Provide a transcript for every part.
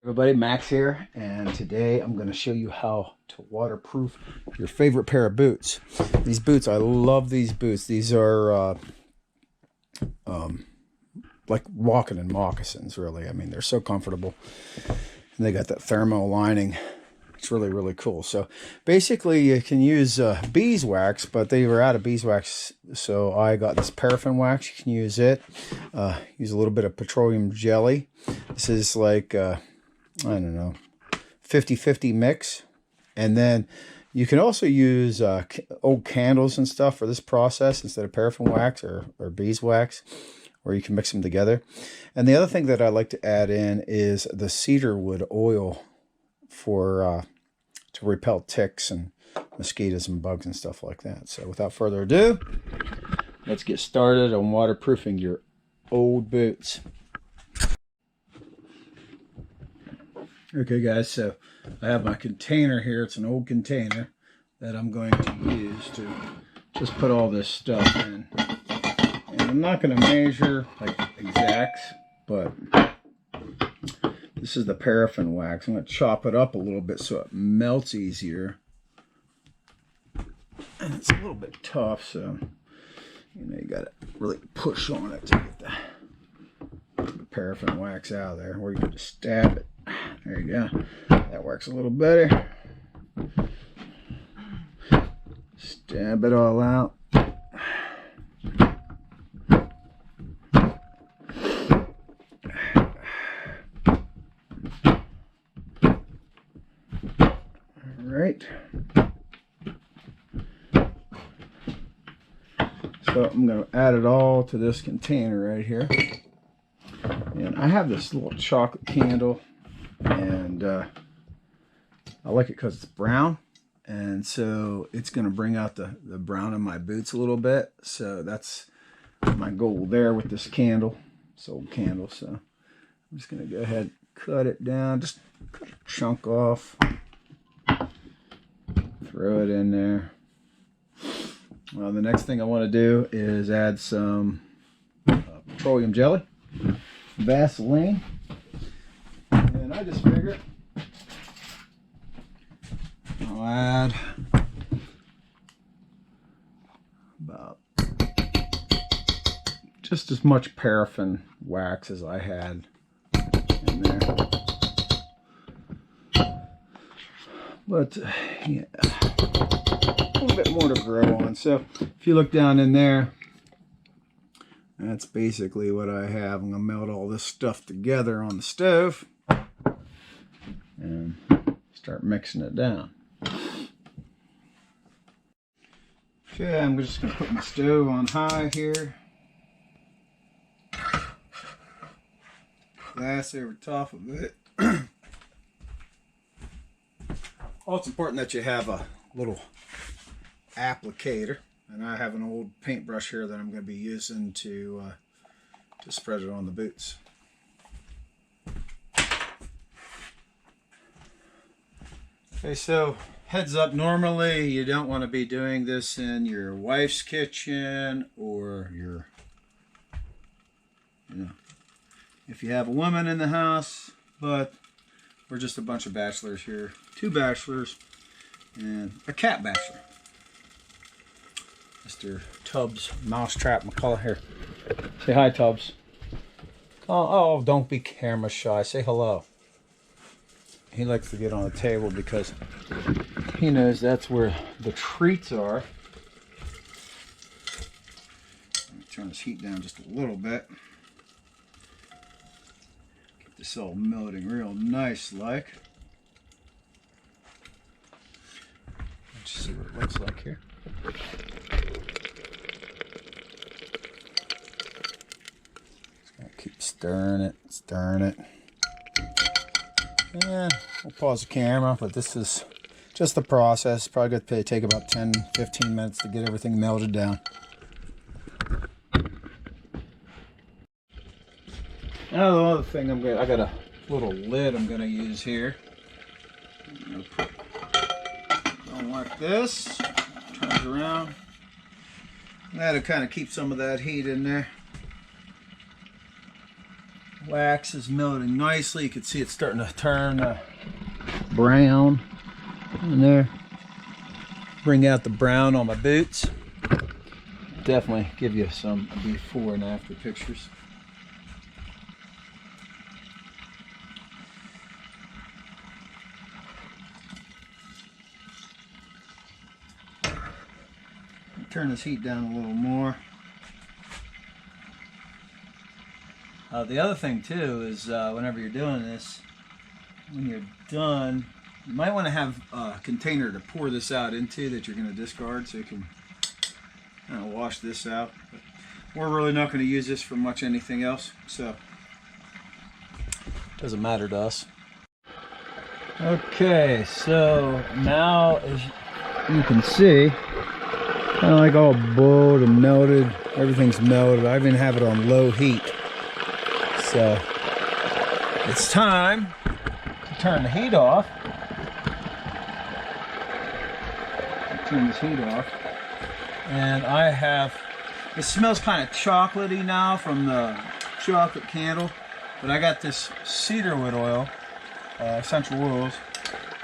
Everybody, Max here, and today I'm going to show you how to waterproof your favorite pair of boots. These boots, I love these boots. These are like walking in moccasins, really. I mean, they're so comfortable, and they got that thermal lining. It's really, really cool. So basically, you can use beeswax, but they were out of beeswax, so I got this paraffin wax. You can use it. Use a little bit of petroleum jelly. This is like I don't know, 50-50 mix. And then you can also use old candles and stuff for this process instead of paraffin wax or beeswax, or you can mix them together. And the other thing that I like to add in is the cedarwood oil for to repel ticks and mosquitoes and bugs and stuff like that. So without further ado, let's get started on waterproofing your old boots. Okay guys, so I have my container here. It's an old container that I'm going to use to just put all this stuff in. And I'm not going to measure like exacts, but this is the paraffin wax. I'm going to chop it up a little bit so it melts easier. And it's a little bit tough, so you got to really push on it to get the paraffin wax out of there, or you can just stab it. There you go. That works a little better. Stab it all out. All right. So I'm going to add it all to this container right here. And I have this little chocolate candle. And I like it because it's brown, and so it's going to bring out the brown in my boots a little bit. So that's my goal there with this candle, this old candle. So I'm just going to go ahead and cut it down, just cut a chunk off, throw it in there. Well, the next thing I want to do is add some petroleum jelly, Vaseline. And I just figured I'll add about just as much paraffin wax as I had in there. But yeah, a little bit more to grow on. So if you look down in there, that's basically what I have. I'm going to melt all this stuff together on the stove and start mixing it down. Okay, I'm just going to put my stove on high here. Glass over top of it. Well, it's important that you have a little applicator, and I have an old paintbrush here that I'm going to be using to spread it on the boots. Okay, so heads up, normally you don't want to be doing this in your wife's kitchen or your, if you have a woman in the house, but we're just a bunch of bachelors here. 2 bachelors and a cat bachelor. Mr. Tubbs, Mousetrap McCullough here. Say hi, Tubbs. Oh, don't be camera shy. Say hello. He likes to get on the table because he knows that's where the treats are. Let me turn this heat down just a little bit. Get this all melting real nice like. Let's see what it looks like here. Just gonna keep stirring it, stirring it. Yeah, we'll pause the camera, but this is just the process. Probably going to take about 10-15 minutes to get everything melted down. Now the other thing I got a little lid I'm going to use here. Going like this, turns around. That'll kind of keep some of that heat in there. wax is melting nicely. You can see it's starting to turn brown in there. Bring out the brown on my boots. Definitely give you some before and after pictures. Turn this heat down a little more. The other thing too is whenever you're doing this, when you're done, you might want to have a container to pour this out into that you're going to discard, so you can kind of wash this out. But we're really not going to use this for much anything else, so it doesn't matter to us. Okay, so now as you can see, kind of like all boiled and melted. Everything's melted. I even have it on low heat. So it's time to turn the heat off. Turn this heat off. And I have, it smells kind of chocolatey now from the chocolate candle, but I got this cedarwood oil, essential oils.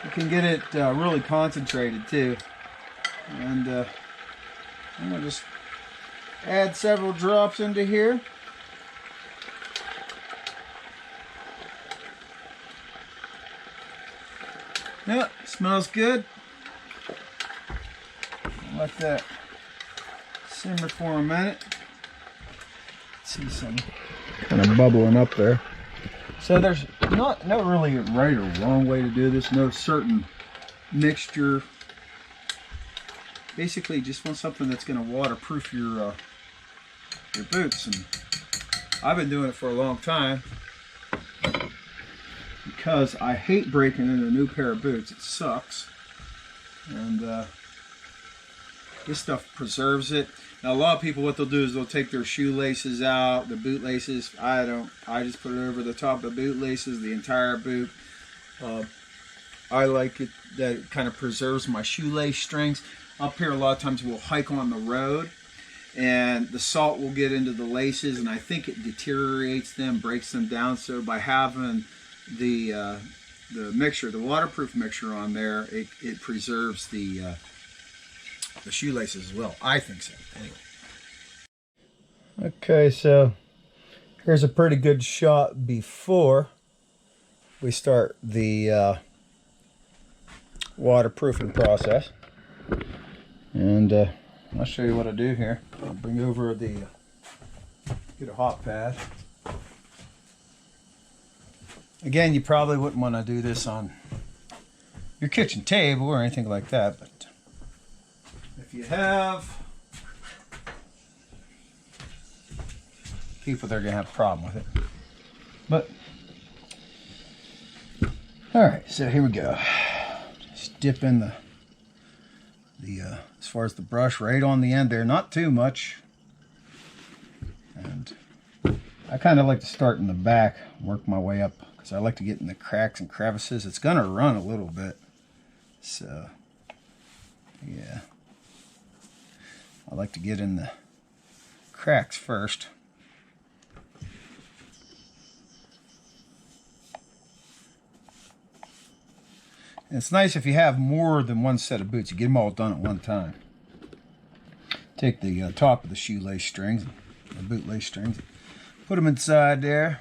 You can get it really concentrated too. And I'm going to just add several drops into here. Yeah, smells good. Let that simmer for a minute. See some kind of bubbling up there. So there's no really right or wrong way to do this. No certain mixture. Basically, just want something that's going to waterproof your boots. And I've been doing it for a long time because I hate breaking in a new pair of boots. It sucks. And this stuff preserves it. Now, a lot of people, what they'll do is they'll take their shoelaces out, the boot laces. I don't. I just put it over the top of the boot laces, the entire boot. I like it that it kind of preserves my shoelace strings. Up here, a lot of times we'll hike on the road, and the salt will get into the laces, and I think it deteriorates them, breaks them down. So by having the mixture, the waterproof mixture on there, it preserves the shoelaces as well. I think so. Anyway. Okay, so here's a pretty good shot before we start the waterproofing process. And I'll show you what I do here. I'll bring over get a hot pad. Again, you probably wouldn't want to do this on your kitchen table or anything like that, but if you have, people, they're going to have a problem with it. But, alright, so here we go. Just dip in the as far as the brush, right on the end there, not too much. And I kind of like to start in the back, work my way up, because I like to get in the cracks and crevices. It's going to run a little bit, so yeah, I like to get in the cracks first. And it's nice if you have more than one set of boots. You get them all done at one time. Take the top of the shoelace strings, the bootlace strings, put them inside there.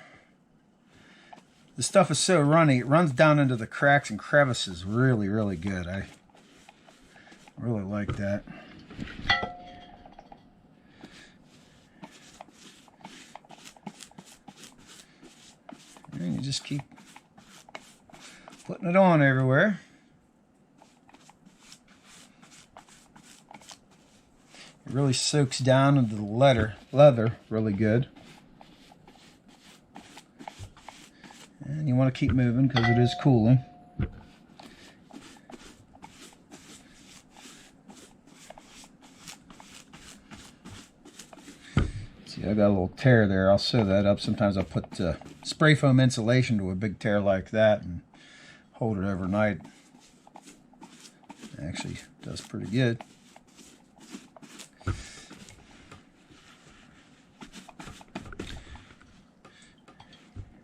The stuff is so runny, it runs down into the cracks and crevices really, really good. I really like that. And you just keep putting it on everywhere. It really soaks down into the leather really good. And you want to keep moving because it is cooling. See, I got a little tear there. I'll sew that up. Sometimes I'll put spray foam insulation to a big tear like that and hold it overnight. It actually does pretty good.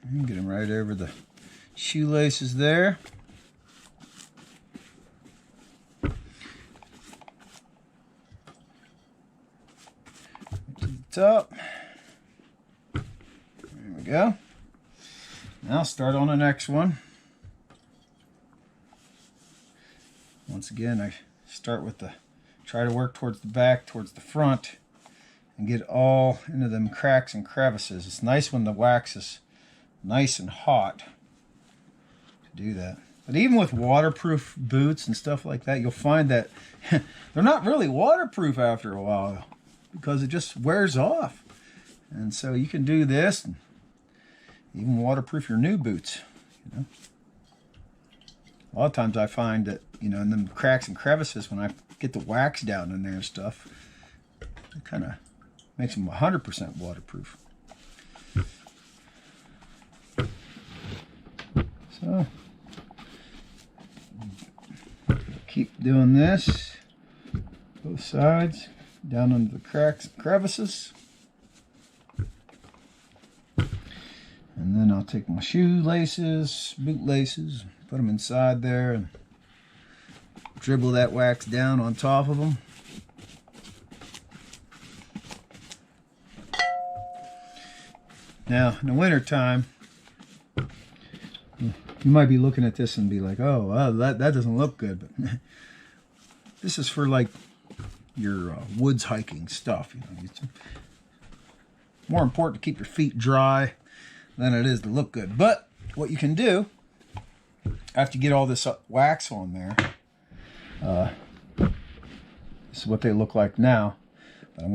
Get them right over the shoelaces there. To the top. There we go. Now start on the next one. Once again, I start with try to work towards the back, towards the front, and get all into them cracks and crevices. It's nice when the wax is nice and hot to do that. But even with waterproof boots and stuff like that, you'll find that they're not really waterproof after a while because it just wears off. And so you can do this and even waterproof your new boots. You know? A lot of times I find that, you know, in them cracks and crevices, when I get the wax down in there and stuff, it kind of makes them 100% waterproof. So, keep doing this, both sides, down into the cracks and crevices. And then I'll take my shoe laces, boot laces, put them inside there and dribble that wax down on top of them. Now, in the winter time, you might be looking at this and be like, oh, well, that doesn't look good. But this is for like your woods hiking stuff. You know, it's more important to keep your feet dry than it is to look good. But what you can do, after you get all this wax on there, this is what they look like now. But I'm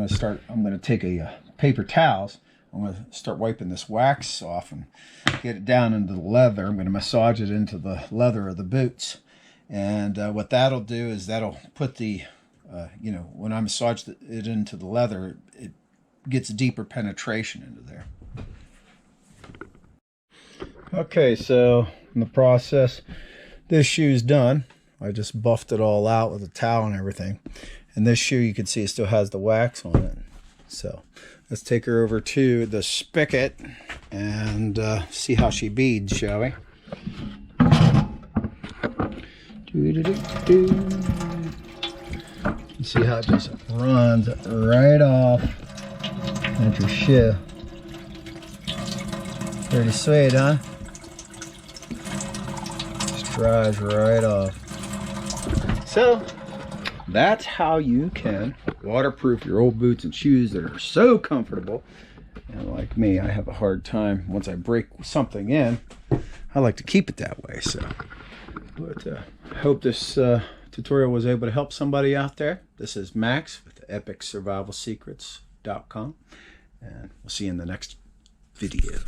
going to take a paper towels. I'm going to start wiping this wax off and get it down into the leather. I'm going to massage it into the leather of the boots. And what that'll do is that'll put the, you know, when I massage it into the leather, it gets deeper penetration into there. Okay, so in the process, this shoe's done. I just buffed it all out with a towel and everything. And this shoe, you can see it still has the wax on it. So let's take her over to the spigot and see how she beads, shall we? You see how it just runs right off at your shoe. Pretty sweet, huh? Just dries right off. So that's how you can waterproof your old boots and shoes that are so comfortable. And like me, I have a hard time once I break something in. I like to keep it that way. So, but I hope this tutorial was able to help somebody out there. This is Max with EpicSurvivalSecrets.com, and we'll see you in the next video.